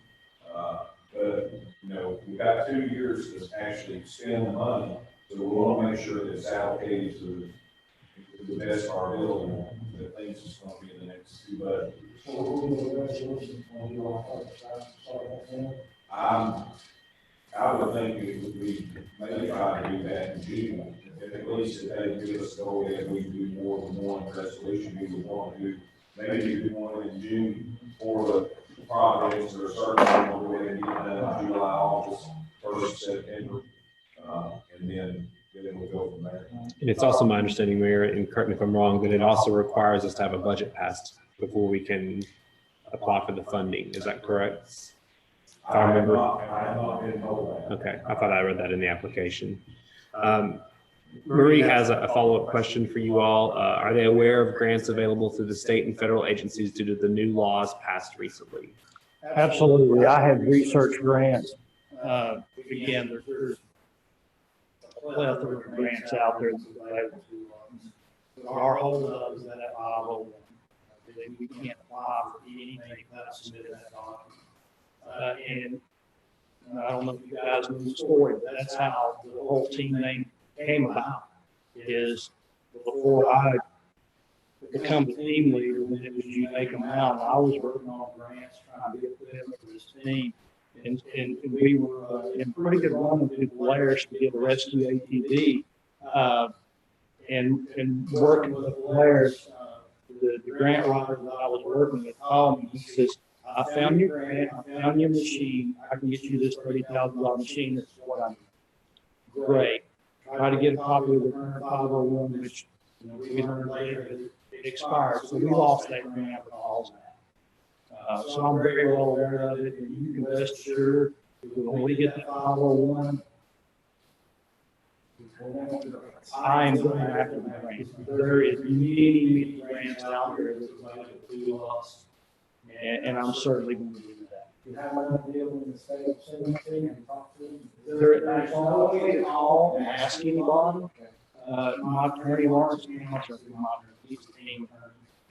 But you know, we've got 2 years to actually spend the money, so we want to make sure that it's allocated to the best of our ability. The things that's going to be in the next 2 budgets. I would think we may try to do that in June. At least if they give us go ahead, we can do more than one resolution. We would want to do maybe do one in June for the projects that are certain on the way to get done in July, August, 1st September, and then we'll go from there. And it's also my understanding, Mayor, and correct me if I'm wrong, that it also requires us to have a budget passed before we can apply for the funding. Is that correct? If I remember. I have not been told that. Okay, I thought I read that in the application. Marie has a follow-up question for you all. Are they aware of grants available through the state and federal agencies due to the new laws passed recently? Absolutely. I have research grants. Again, there's a plethora of grants out there. Our holdup is that 501. We can't apply for anything without submitting that document. And I don't know if you guys know the story, but that's how the whole team name came about. Is before I become the team leader, when it was you make them out, I was working on grants trying to get them for this team. And we were in pretty good run with the players to get a rescue ATV. And working with the players, the grant writer that I was working with called me. He says, I found your grant, I found your machine, I can get you this $30,000 machine, this is what I need. Great. Try to get a copy of the current 501, which we learned later it expired. So we lost that grant because of that. So I'm very well aware of it, and you can rest assured when we get that 501, I am going after the grant. There is many grants out there that are available to us. And I'm certainly going to do that. You have one deal in the state of Tennessee and talk to them? There's no way to call and ask anybody. My attorney, Lawrence, he's the team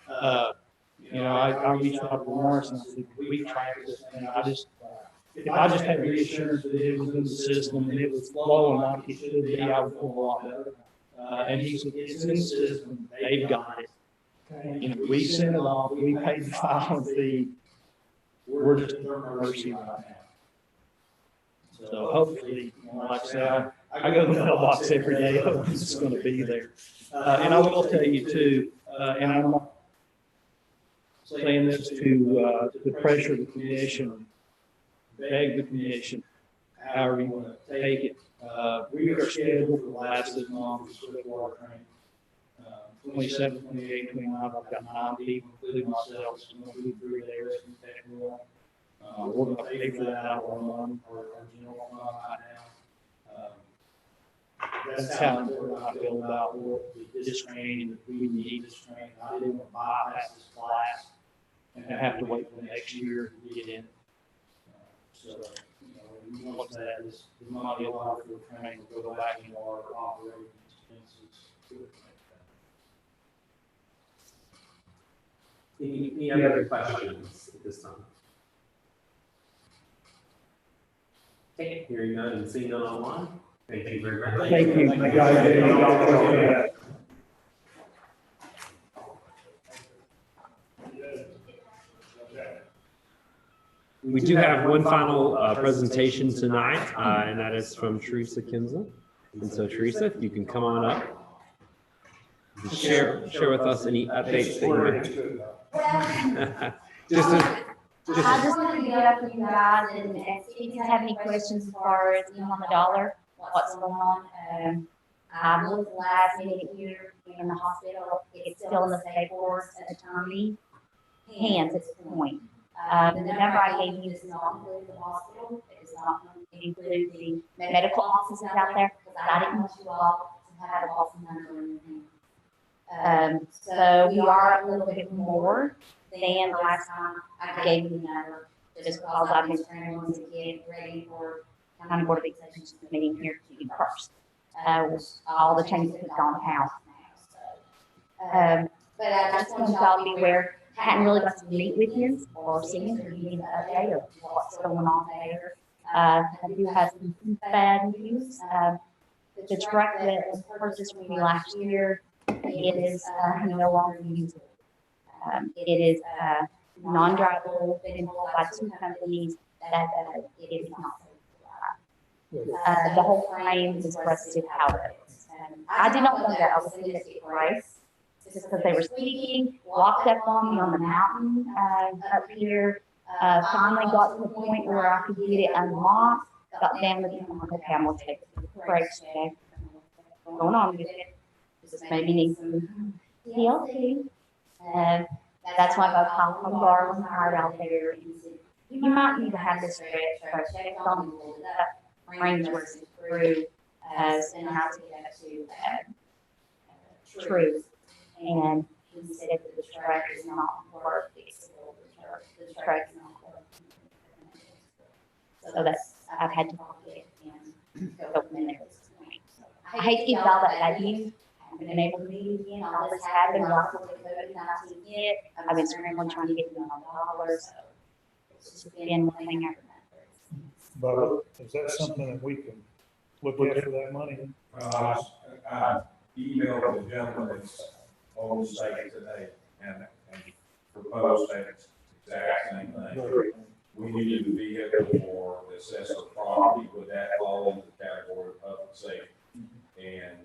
attorney. I reached out to Lawrence and I said, we track this thing. If I just had reassurance that it was in the system and it was flowing like it should be, I would feel a lot better. And he said, it's in the system. They've got it. We sent it off, we paid the filing fee. We're just at their mercy right now. So hopefully, like I said, I go to the mailbox every day, hoping it's going to be there. And I will tell you too, and I'm not saying this to pressure the commission, beg the commission, however you want to take it. We are scheduled for the last of the month for Swiftwater training. 27, 28, 29, I've got 9 people, including myself, so I'm gonna be through there. We're gonna pay for that out of our money for our general fund right now. That's how important I feel about this training, that we need this training. I didn't want to bypass this class and have to wait for next year to get in. So, once that is, the money allowed for the training will go back into our operating expenses. Any other questions at this time? Okay, hearing none and seeing none online. Thank you very much. Thank you. We do have one final presentation tonight, and that is from Teresa Kinsel. And so Teresa, if you can come on up and share with us any updates that you have. I just wanted to get up with you guys and see if you have any questions as far as on the dollar, what's going on. I looked last minute here in the hospital, it's still in the state board's attorney hands at this point. The number I gave you does not include the hospital, it does not include the medical offices out there, because I didn't want you all to have a loss number or anything. So we are a little bit more than the last time I gave you the number, just because I've been scrambling to get ready for County Board of Extensions meeting here June 1st. All the changes have gone house now. But I just want y'all to be aware, I hadn't really got to meet with you or see you or give you the update of what's going on there. I do have some bad news. The truck that was purchased from me last year is no longer usable. It is non-drivable, been bought by 2 companies that it is not. The whole frame is rusted out of it. I did not know that. I was sending it to Grace just because they were speaking, walked up on me on the mountain up here. Finally got to the point where I could get it unlocked. Got down with it. I'm like, okay, I'm going to take it to the brakes check. What's going on with it? Just maybe need some TLC. That's why I got called from Garland Hard out there. And said, you might need to have this stretch checked on and pulled it up. Frames were through. And I took it up to Truth. And he said that the truck is not worth fixable. The truck is not worth. So that's, I've had to look at it and go from there at this point. So I hate to give all that bad news. I haven't been able to meet again. All this happened right before the COVID-19 hit. I've been scrambling trying to get them on dollars. So it's just been one thing after another. But is that something that we can look at for that money? I emailed the gentleman that's on the state today and proposed that exact same thing. We needed a vehicle for the assessor property, would that fall into the category of public safety? And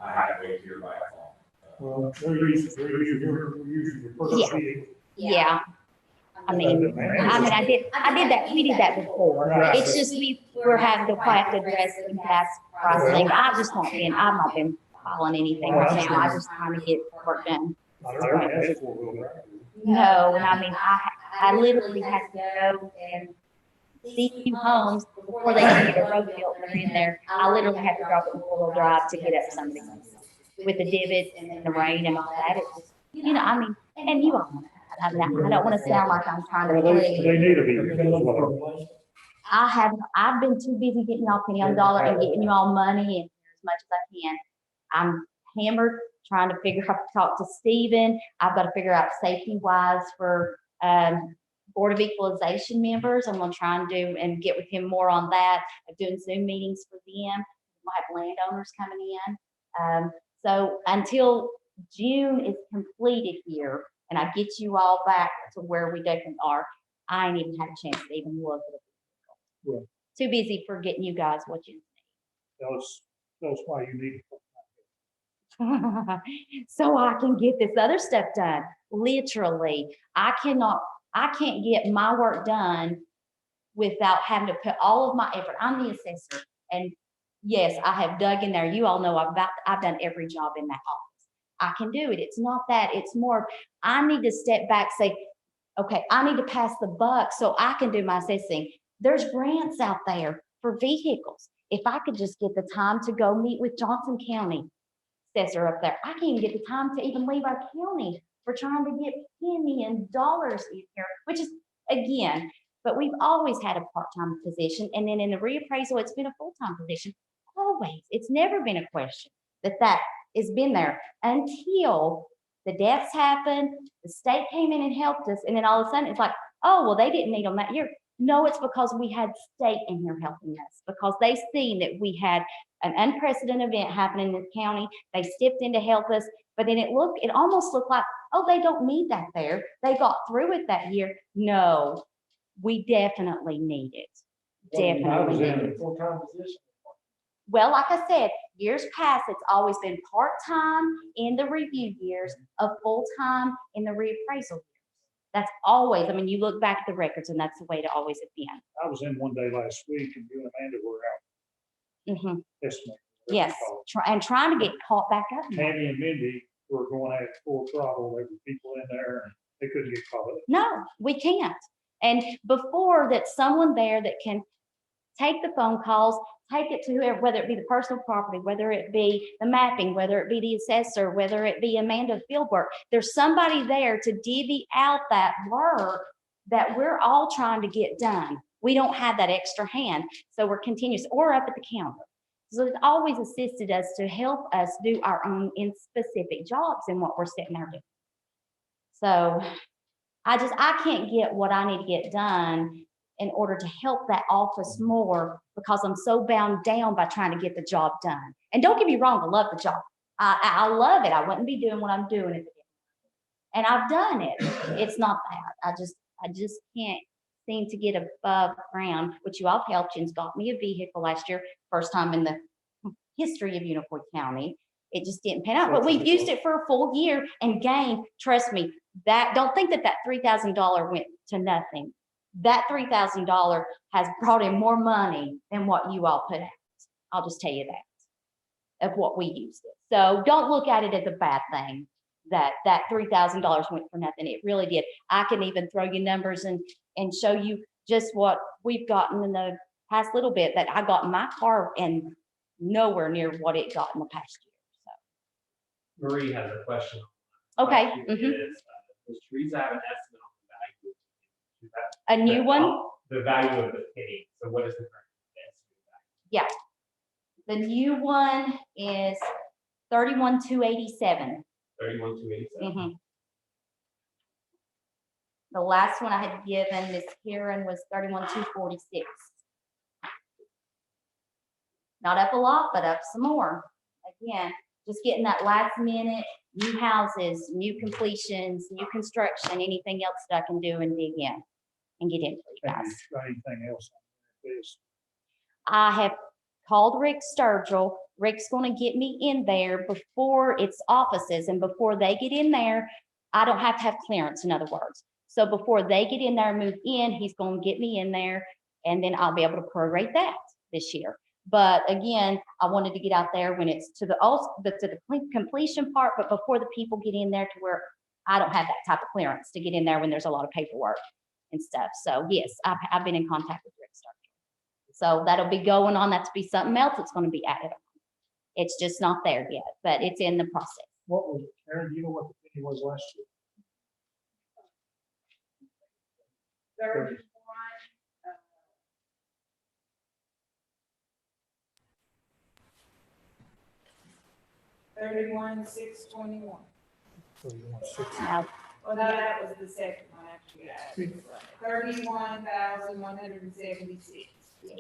I had to wait to hear back on. Well, they're using your personal vehicle. Yeah. I did that. We did that before. Right. It's just we're having to have to address the gas price thing. I've not been following anything right now. I just trying to get work done. No, and I mean, I literally had to go and see a few homes before they can get a road built. They're in there. I literally had to drop it in 4-wheel drive to get up somebody with the divots and the rain and all that. It's just, I mean, and you all know. I don't want to sound like I'm trying to play. They need to be. I've been too busy getting y'all penny on dollar and getting you all money and as much as I can. I'm hammered trying to figure out, talk to Steven. I've got to figure out safety wise for Board of Equalization members. I'm going to try and do and get with him more on that, of doing Zoom meetings for them. We'll have landowners coming in. So until June is completed here, and I get you all back to where we definitely are, I ain't even had a chance to even look at it. Yeah. Too busy for getting you guys what you need. That's why you need. So I can get this other stuff done. Literally, I can't get my work done without having to put all of my effort. I'm the assessor, and yes, I have dug in there. You all know I've done every job in that office. I can do it. It's not that. It's more, I need to step back, say, okay, I need to pass the buck so I can do my assessing. There's grants out there for vehicles. If I could just get the time to go meet with Johnson County assessor up there, I can't even get the time to even leave our county. We're trying to get penny and dollars in here, which is, again, but we've always had a part-time position. And then in the reappraisal, it's been a full-time position. Always. It's never been a question that has been there until the deaths happened, the state came in and helped us, and then all of a sudden it's like, oh, well, they didn't need them that year. No, it's because we had state in here helping us, because they seen that we had an unprecedented event happening in the county. They stepped in to help us, but then it almost looked like, oh, they don't need that there. They got through it that year. No, we definitely need it. Definitely need it. Full-time position. Well, like I said, years past, it's always been part-time in the review years, of full-time in the reappraisal years. That's always, I mean, you look back at the records and that's the way it always has been. I was in one day last week and you and Amanda were out. Estimating. Yes, and trying to get caught back up. Tammy and Mindy were going at full throttle. There were people in there and they couldn't get caught up. No, we can't. And before that, someone there that can take the phone calls, take it to whoever, whether it be the personal property, whether it be the mapping, whether it be the assessor, whether it be Amanda Fieldwork, there's somebody there to divvy out that work that we're all trying to get done. We don't have that extra hand, so we're continuous, or up at the counter. So it's always assisted us to help us do our own in specific jobs and what we're sitting there doing. So I can't get what I need to get done in order to help that office more, because I'm so bound down by trying to get the job done. And don't get me wrong, I love the job. I love it. I wouldn't be doing what I'm doing if it didn't. And I've done it. It's not that. I just can't seem to get above ground, which you all helped. Jim's got me a vehicle last year, first time in the history of Unicoi County. It just didn't pan out, but we've used it for a full year and gained, trust me, don't think that $3,000 went to nothing. That $3,000 has brought in more money than what you all put out. I'll just tell you that, of what we used it. So don't look at it as a bad thing, that $3,000 went for nothing. It really did. I can even throw you numbers and show you just what we've gotten in the past little bit that I got in my car, and nowhere near what it got in the past year. So. Marie has a question. Okay. Does Teresa have an estimate on the value? A new one? The value of the penny. So what is the current estimate? Yeah. The new one is 31,287. 31,287. The last one I had given Miss Karen was 31,246. Not up a lot, but up some more. Again, just getting that last minute, new houses, new completions, new construction, anything else that I can do and dig in and get into you guys. Anything else on this? I have called Rick Sturgill. Rick's going to get me in there before it's offices, and before they get in there, I don't have to have clearance, in other words. So before they get in there and move in, he's going to get me in there, and then I'll be able to prorate that this year. But again, I wanted to get out there when it's to the completion part, but before the people get in there to where I don't have that type of clearance to get in there when there's a lot of paperwork and stuff. So yes, I've been in contact with Rick Sturgill. So that'll be going on. That's be something else that's going to be added on. It's just not there yet, but it's in the process. What was, Aaron, do you know what the penny was last year? 31,621. Now, Well, that was the second one actually. 31,176. yes.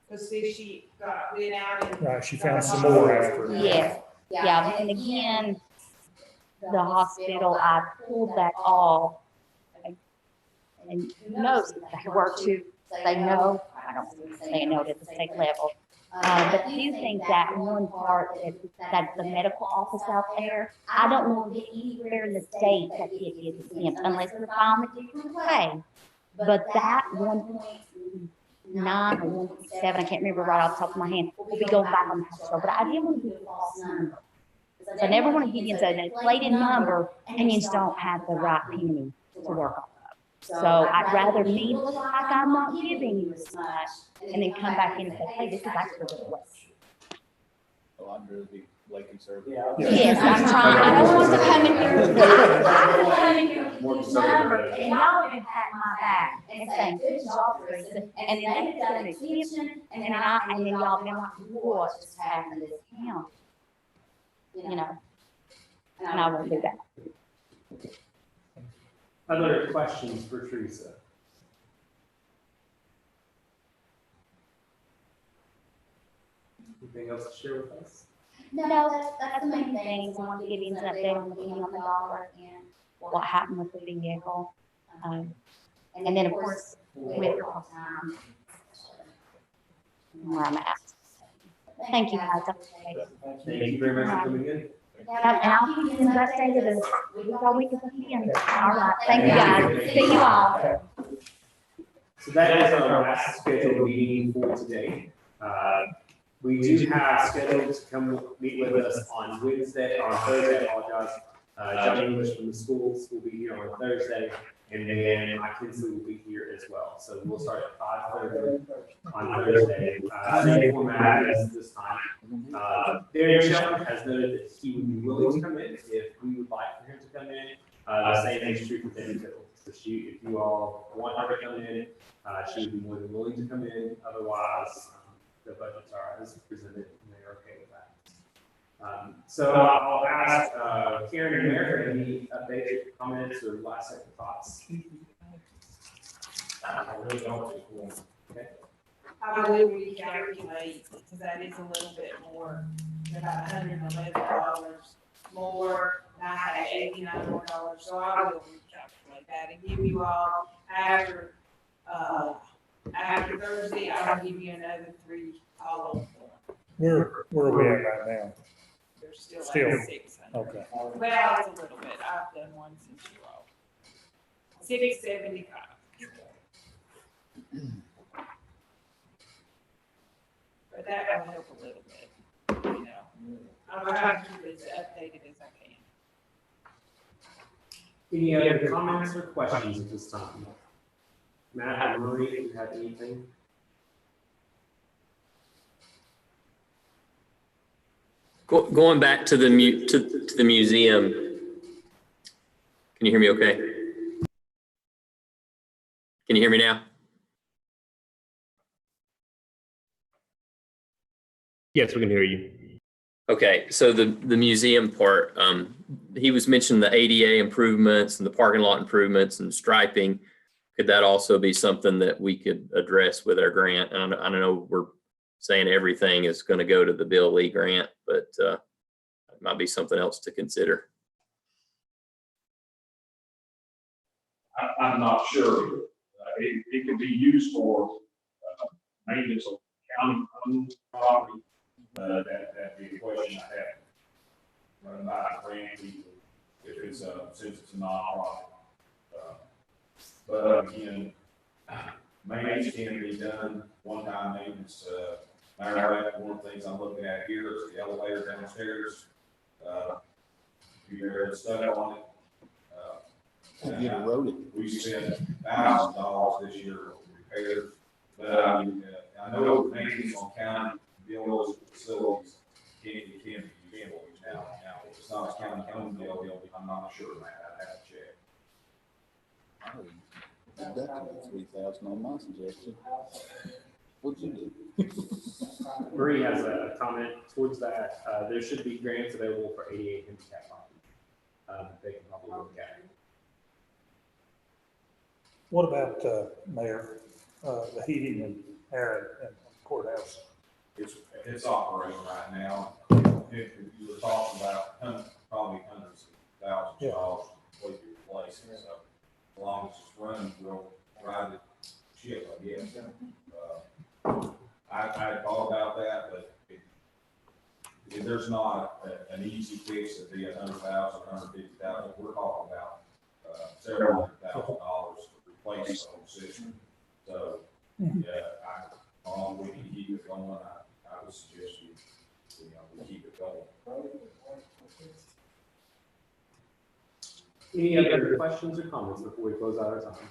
Because she went out and. Right, she found some more after. Yes. Yeah, and again, the hospital, I pulled that off. And who knows, if they were to say no, I don't say no to the state level. But do you think that one part that the medical office out there, I don't know of anywhere in the state that it is exempt unless they're filing a different way. But that 1.9 or 1.7, I can't remember right off the top of my head, will be going back on the hospital. But I didn't want to do a false number. So I never want to give you an inflated number and you just don't have the right penny to work off of. So I'd rather me look like I'm not giving you as much and then come back in and say, hey, this is actually what it was. Oh, I'd really be way conservative. Yes, I'm trying. I don't want to come in here. I don't come in here with these numbers and y'all can pat my back and say, good job, Teresa. And then they've done an extension and then y'all been like, what just happened to this county? You know, and I won't do that. Other questions for Teresa? Anything else to share with us? No, that's the main thing. I want to give you an update on the penny on the dollar and what happened with the vehicle. And then, of course, with all time, where I'm at. Thank you, guys. Thank you very much for coming in. Yeah, and I'll keep you as updated as week by week as I can. All right. Thank you, guys. See you all. So that is our last scheduled meeting for today. We do have scheduled to come meet with us on Thursday, I apologize. John English from the schools will be here on Thursday, and then Mike Kinsley will be here as well. So we'll start at 5:30 on Thursday. Same format as this time. Darren Shelton has noted that he would be willing to come in if we would like for him to come in. The same is true for Debbie Fiddle. So if you all want her to come in, she would be more than willing to come in. Otherwise, the budgets are as presented, and they're okay with that. So I'll ask Karen and Mayor for any updates, comments, or last second thoughts. I really don't. Okay. I will recalculate, because that is a little bit more, about $111 more, and I had $89 more, so I will recalculate that and give you all after Thursday, I'll give you another 3 follow-up. Where are we at right now? They're still Still. at 600. Okay. Well, it's a little bit, I've done one since you all. 675. But that will help a little bit, you know. I'll try to keep it as updated as I can. Any other comments or questions at this time? Matt or Marie, if you have anything? Going back to the to the museum. Can you hear me okay? Can you hear me now? Yes, we can hear you. Okay, so the museum part, he was mentioning the ADA improvements and the parking lot improvements and striping. Could that also be something that we could address with our grant? And I know we're saying everything is going to go to the Bill Lee grant, but it might be something else to consider. I'm not sure. It could be used for maintenance of county-owned property. That'd be a question I have. Run by a grant people if it's since it's a nonprofit. But again, maintenance can be done, one-time maintenance. Matter of fact, one of the things I'm looking at here is the elevator downstairs. If you ever had stuff on it. Get eroded. We spent $1,000 this year on repairs. But I know maintenance on county buildings, facilities, can be handled now. Now, if it's not a county-owned building, I'm not sure, man, I'd have to check. Deducted 3,000 on my suggestion. What'd you do? Marie has a comment towards that. There should be grants available for ADA handicap parking. They can probably look at it. What about, Mayor, the heating and air in the courthouse? It's operating right now. If you were talking about probably hundreds of thousands of dollars to completely replace it, so as long as it's running, we'll ride the ship, I guess. I had thought about that, but if there's not an easy fix, it'd be $100,000, $150,000. We're talking about several $100,000 to replace the whole system. So, yeah, long we can keep it going. I would suggest we keep it going. Any other questions or comments before we close out our time?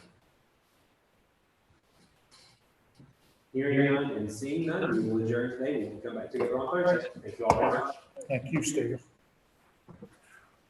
Hearing none and seeing none, we will adjourn today. We'll come back together on Thursday. Thank you all very much. Thank you, Steve.